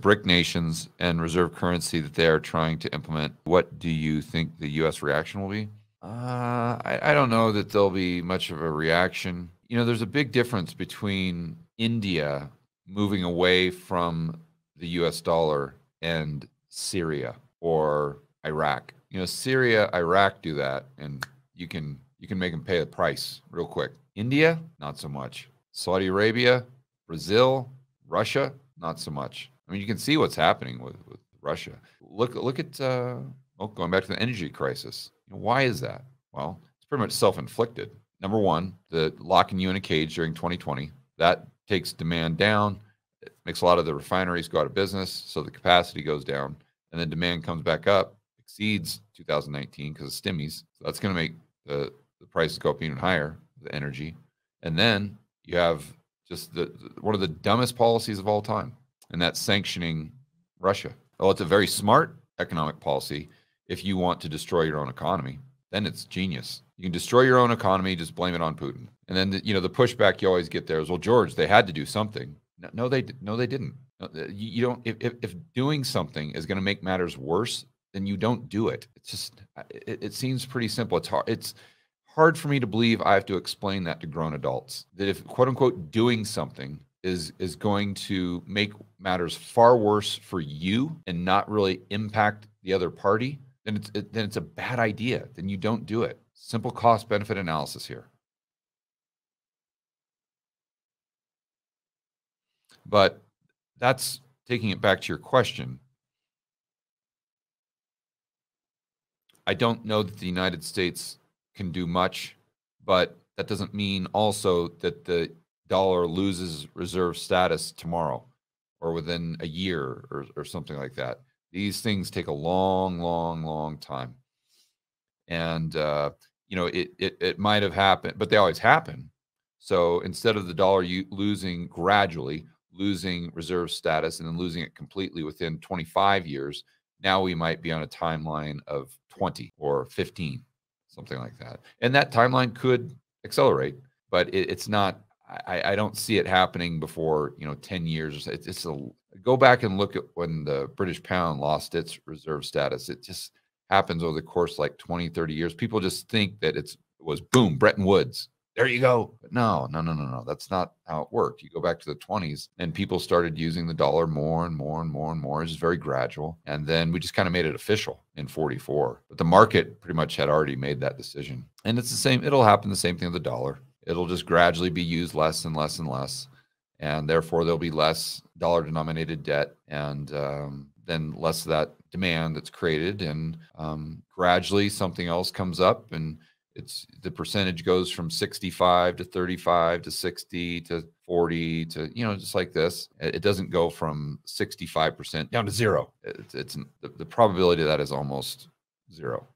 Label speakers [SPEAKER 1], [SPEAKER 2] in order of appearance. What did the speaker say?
[SPEAKER 1] BRIC nations and reserve currency that they are trying to implement, what do you think the U.S. reaction will be? I don't know that there'll be much of a reaction. You know, there's a big difference between India moving away from the US dollar and Syria or Iraq. You know, Syria, Iraq do that, and you can make them pay the price real quick. India, not so much. Saudi Arabia, Brazil, Russia, not so much. I mean, you can see what's happening with Russia. Look at going back to the energy crisis. You know, why is that? Well, it's pretty much self-inflicted. Number one, the locking you in a cage during 2020, that takes demand down. It makes a lot of the refineries go out of business, so the capacity goes down, and then demand comes back up, exceeds 2019 because of stimmies. So that's going to make the prices go up even higher, the energy. And then you have just one of the dumbest policies of all time, and that's sanctioning Russia. Well, it's a very smart economic policy if you want to destroy your own economy. Then it's genius. You can destroy your own economy, just blame it on Putin. And then the pushback you always get there is, well, George, they had to do something. No, they didn't. You don't. If doing something is going to make matters worse, then you don't do it. It's just it seems pretty simple. It's hard for me to believe I have to explain that to grown adults, that if quote unquote doing something is going to make matters far worse for you and not really impact the other party, then it's a bad idea. Then you don't do it. Simple cost benefit analysis here. But that's taking it back to your question. I don't know that the United States can do much, but that doesn't mean also that the dollar loses reserve status tomorrow or within a year or something like that. These things take a long, long, long time. And, it might have happened, but they always happen. So instead of the dollar gradually losing reserve status and then losing it completely within 25 years, now we might be on a timeline of 20 or 15, something like that. And that timeline could accelerate, but it's not, I don't see it happening before, 10 years. Go back and look at when the British pound lost its reserve status. It just happens over the course like 20, 30 years. People just think that it was boom, Bretton Woods. There you go. But no. That's not how it worked. You go back to the 20s and people started using the dollar more and more and more and more. It's just very gradual. And then we just kind of made it official in 44. But the market pretty much had already made that decision. And it's the same. It'll happen the same thing with the dollar. It'll just gradually be used less and less and less. And therefore, there'll be less dollar-denominated debt and then less of that demand that's created. And gradually something else comes up and the percentage goes from 65 to 35 to 60 to 40 to, just like this. It doesn't go from 65% down to zero. It's the probability of that is almost zero.